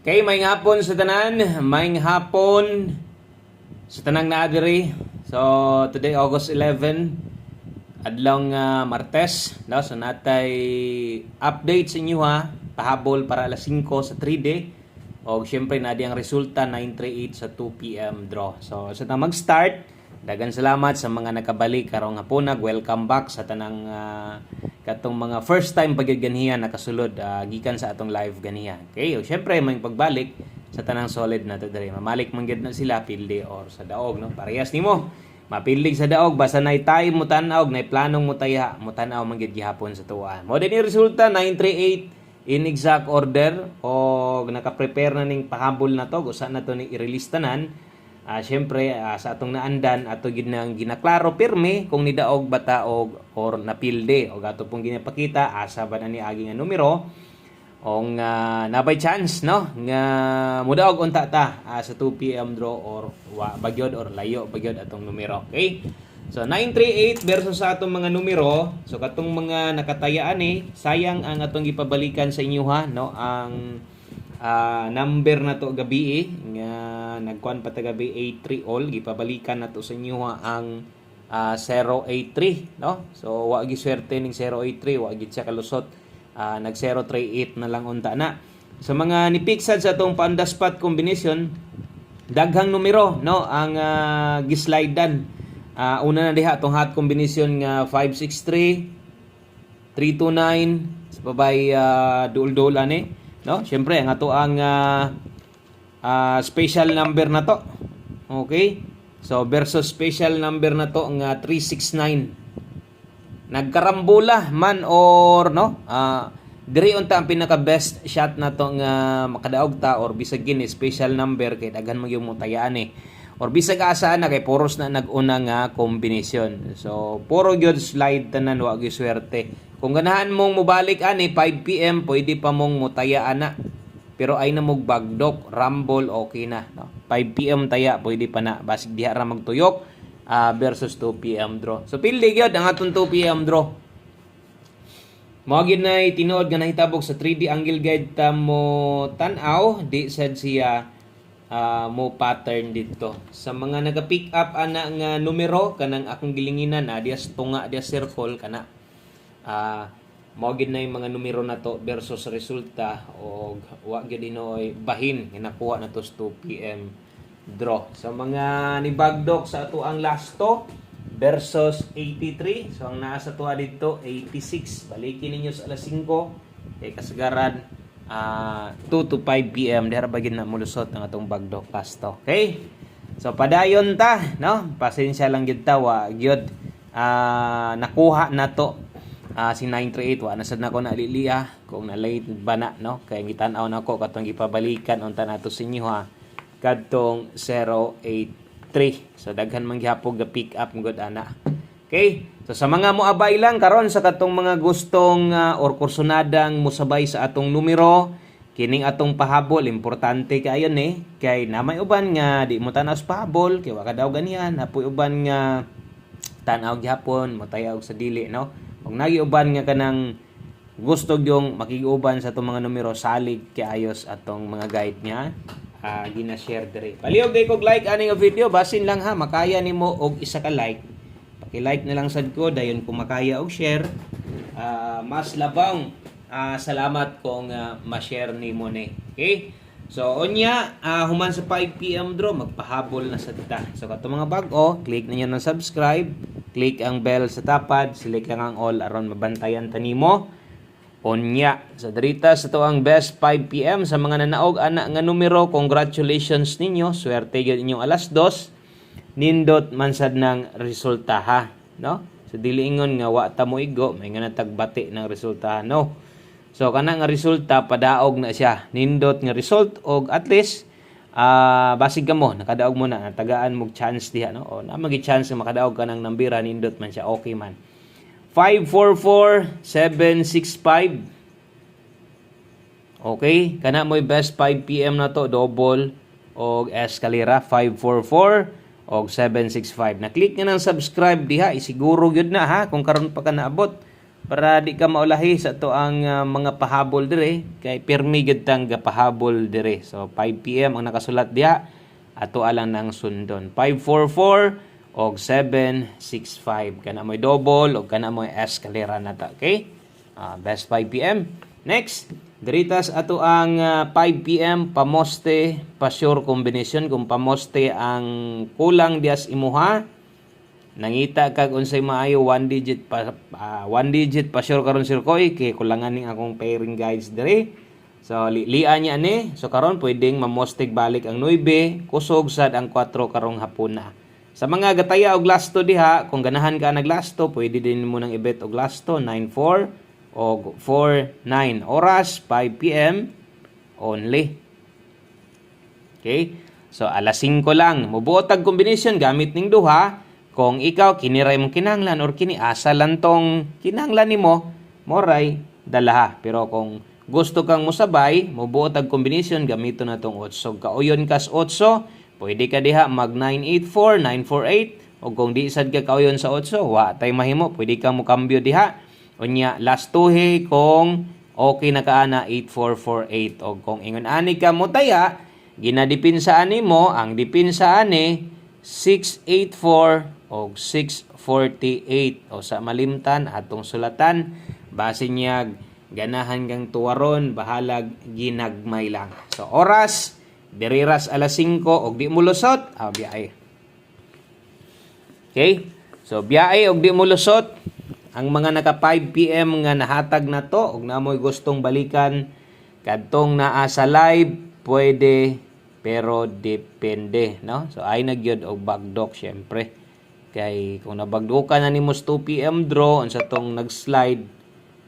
Okay, may hapon sa tanan, may hapon sa tanang naadiri. So today August 11, adlaw nga Martes, no? So natay update sa inyo ha, pahabol para alas 5 sa 3D. O syempre na ang resulta 938 sa 2 PM draw. So sa mag-start, dagan salamat sa mga nakabalik karong hapunag. Welcome back sa tanang katong mga first time pagganihan nakasulod gikan sa atong live ganihan. Okay, o syempre may pagbalik sa tanang solid na to diri. Mamalik man gyud na sila pilde or sa daog, no? Parehas nimo. Mapildig sa daog basta nay time mo tan-aw, nay planong mo taya, mo tan-aw man gyud gihapon sa tuwan. Mo dinhi resulta 938 in exact order o naka-prepare na ning pahabol na to usa na to ni i-release tanan. Syempre sa atong naandan ato gid nang ginaklaro pirme kung nidaog bataog or napilde o gato pong ginapakita asa ba na ni agi nga numero o nga nabay chance, no, nga mudaog unta ta sa 2 PM draw or bagyod or layo bagyod atong numero. Okay, so 938 versus sa atong mga numero. So katong mga nakatayaan sayang ang atong gipabalikan sa inyo ha, no, ang number na to gabi nga nagkuan pa ta gabi 83 all gipabalikan nato sa inyo ang 083, no. So wa gi swerte ning 083, wa gid siya kalusot. Nag 038 na lang unta na. Sa mga nipiksad sa atong pan-the-spot combination, daghang numero, no, ang gislidean. Una na diha atong hot combination nga 563 329 sa babay duol-duol ani. No, syempre ang ato ang special number na to. Okay? So versus special number na to nga 369. Nagkarambola man or no, diri unta ang pinaka best shot na to nga makadaog ta or bisag gini special number kay daghan man yung mutayaan or bisag asa na kay puros na nag-una nga combination. So puro gyud slide tanan wa gyud swerte. Kung ganahan mong mobalik 5 PM pwede pa mong mutayaan na. Pero ay na mog bagdok, rumble okay na, no. 5 PM taya pwede pa na basig diha ra magtuyok versus 2 PM draw. So pildi gyud ang atong 2 PM draw. Mao gyud nay tinuod nga nahitabog sa 3D angle guide ta mo tan-aw di sad siya mo pattern dito. Sa mga naga-pick up ana nga numero kanang akong gilinginan diya tunga diya circle kana. Mao gid na yung mga numero na to versus resulta o wa gid inoy bahin nga nakuha na to sa 2 PM draw. Sa mga nibagdok sa ato ang last to versus 83. So ang naa sa tuwa dito 86. Balikin ninyo sa alas 5 kay kasagaran 2 to 5 PM dihara bagid na mulusot ang atong bagdok last to. Okay? So padayon ta, no? Pasensya lang gyud ta wa gyud nakuha na to. Si 938 wa na sad nako na liliya kung na late ba na, no, kay gitan-aw nako katong gipabalikan unta nato sa inyo ha kadtong 083. So daghan man gihapon ga pick up gud ana. Okay, so sa mga moabay lang karon sa katong mga gustong or kursunadang mosabay sa atong numero kining atong pahabol importante kayon kay namay uban nga di mo tan-aw sa pahabol kay wa ka daw ganihan apoy uban nga tan-aw gihapon mo tayaw sa dili, no. Kung nagiuban nga kanang gusto yung makiguban sa itong mga numero salig kiayos atong mga guide niya gina-share diri. Palihog day kog like aning video basin lang ha makaya nimo og isa ka like. Paki-like na lang sad ko dayon kung makaya og share. Mas labang salamat kung ma-share nimo ni. Okay? So onya human sa 5 PM draw magpahabol na sa ta. So katong mga bag-o, click ninyo ng subscribe. Click ang bell sa tapad, select lang ang all aron mabantayan tanimo. Onya, sa drita sa to ang best 5 PM sa mga nanaog ana nga numero, congratulations ninyo. Swerte gyud inyong alas 2. Nindot man sad ng resulta ha, no? So dili ingon nga wa ta mo igo, may nga natagbati ng resulta, no. So kana nga resulta padaog na siya. Nindot nga result og at least basig ka mo nakadaog mo na tagaan mo chance diha, no, o na magi chance nga makadaog ka ng nambira nindot man siya okay man. 544765. Okay, kana mo'y best 5 PM na to double og escalera 544 og 765. Na click nga ng subscribe diha isiguro gyud na ha kung karon pa ka naabot para di ka maulahi sa to ang mga pahabol dire kay pirmi gid tang gapahabol dire. So 5 PM ang nakasulat diha, ato alang nang sundon 544 og 765 kana mo'y double og kana mo'y escalera nata. Okay, best 5 PM. Next, diritas ato ang 5 PM pamoste pa sure combination. Kung pamoste ang kulang dias imuha, nangita kag unsay maayo one digit pa sure karon sir koy kay kulangan ning akong pairing guides dire. So lian niya ni. So karon pwedeng mamostig balik ang 9, kusog sad ang 4 karong hapuna. Sa mga gataya og lasto diha, kung ganahan ka naglasto, pwede din mo nang ibet og lasto 94 o 49 oras 5 PM only. Okay? So alas 5 lang mubuotag combination gamit ning duha. Kung ikaw kiniray mong kinahanglan or kini asa lang tong kinahanglan nimo, moray dalaha. Pero kung gusto kang musabay, mubuotag combination gamiton na tong 8. Kauyon kas 8, pwede ka diha mag 984, 948 o kung di sad ka kauyon sa 8, wa tay mahimo, pwede ka mo kambyo diha. Unya last tuhe kung okay na kaana 8448 o kung ingon ani ka mo taya, ginadipinsaan nimo ang dipinsaan ni 684 o 648 o sa malimtan atong sulatan base niya ganahan kang tuwaron bahalag ginagmay lang. So oras diriras alas 5 og di mo lusot biyahe. Okay, so biyahe og di mo lusot ang mga naka 5 PM nga nahatag na to og namoy gustong balikan kadtong naa sa live pwede pero depende, no? So ay nagyod og bagdok syempre. Kay kung nabagdukan na nimo 2 PM draw unsa tong nag-slide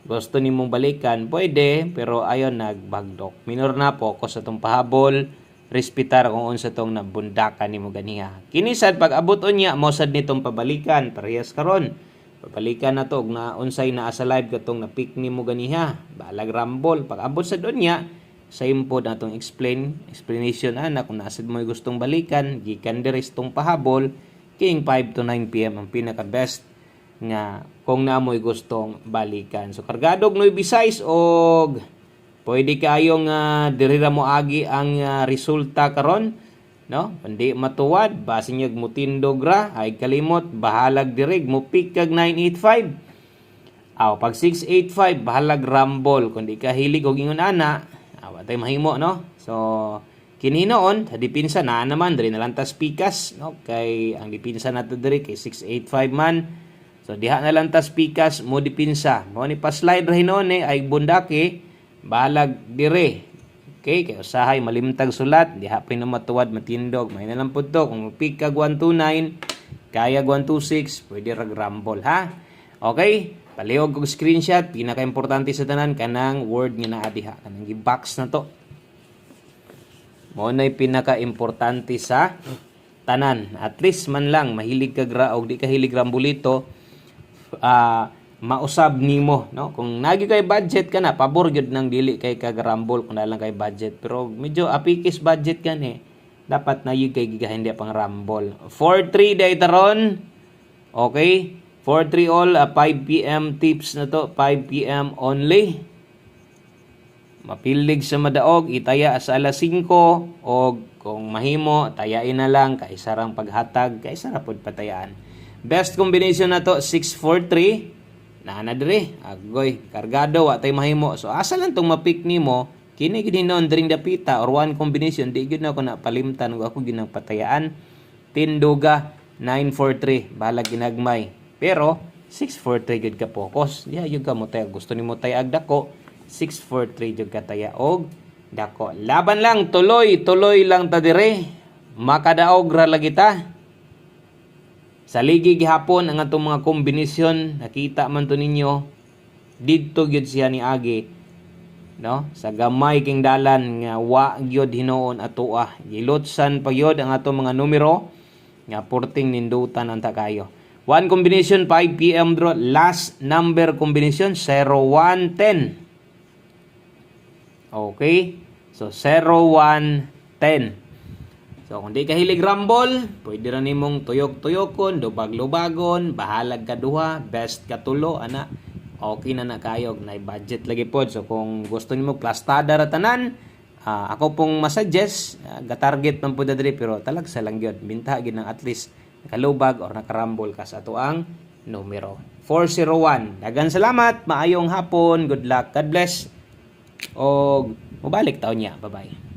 gusto nimong balikan pwede pero ayon nagbagdok. Minor na focus sa tong pahabol, respetar kung unsa tong nabundakan nimo ganiha. Kini sad pag abot unya mo sad nitong pabalikan parehas karon. Pabalikan na to og na unsay naa sa live katong na-pick nimo ganiha. Balag rumble pag abot sa dunya same pod natong explanation ana kung nasad mo gustong balikan gikan diri tong pahabol king 5 to 9 PM ang pinaka best nga kung naamoy gustong balikan. So kargadog noy B6 og pwede kayong diri ra mo agi ang resulta karon, no? Kundi matuwad base nyag mo tindog ra ay kalimot bahalag dirig mo pick kag 985. Pag 685 bahalag rumble kundi ka hilig og ingon ana watay mahimo, no? So kini noon sa dipinsa na naman diri na lantas pikas, no? Kay ang dipinsa nato diri kay 685 man. So diha na lantas pikas mo dipinsa. Mo ni pa slide ra hinon ay bundaki balag dire. Okay, kay usahay malimtag sulat, diha pa na matuwad matindog. May na lang pud to kung pick kag 129, kaya 126, pwede ra rumble ha. Okay? Palihog og screenshot, pinaka-importante sa tanan kanang word nga naa diha, kanang gi-box na to. Mo nay pinaka-importante sa tanan. At least man lang mahilig ka gra og di ka hilig rambulito, mausab nimo, no? Kung nagi kay budget ka na, pabor gyud nang dili kay kagrambol kung nalang kay budget. Pero medyo apikis budget kan dapat na yun kay gigahin di pang rumble. 4-3 day taron. Okay? 4-3 all, 5 PM tips na to, 5 PM only. Mapilig sa madaog, itaya sa alas 5 o kung mahimo, tayain na lang, kaisarang paghatag, kaisara pod patayaan. Best combination na to, 6-4-3, naanadre, agoy, kargado, watay mahimo. So asa lang tong mapick nimo, kini gid noon during dapita or one combination, di gid na ako na palimtan, ako ginang patayaan. Tinduga, 9-4-3, balag ginagmay. Pero 6-4-3 jud ka focus. Diha jud ka mo tay gusto nimo tay ag dako. 6-4-3 jud ka taya og dako. Laban lang tuloy lang ta dire. Makadaog ra lagi ta. Sa ligi gihapon ang atong mga kombinasyon nakita man to ninyo didto gyud siya ni agi. No? Sa gamay king dalan nga wa gyud hinuon atoa. Gilotsan pa gyud ang atong mga numero nga porting nindutan ang kayo. One combination 5 PM draw. Last number combination 0110. Okay? So 0110. So kung di ka hilig rumble, pwede ra nimong tuyok-tuyokon, lubag-lubagon, bahalag ka duha, best ka tulo ana. okay na kayo, na budget lagi po. So kung gusto niyo mo plastada ra tanan, ako pong masuggest, ga-target man po diri pero talagsa lang gyud. Binta gid ng at least nakalubag or nakarambol ka sa ato ang numero. 401. Daghang salamat, maayong hapon, good luck, God bless. O mabalik taon niya. Bye-bye.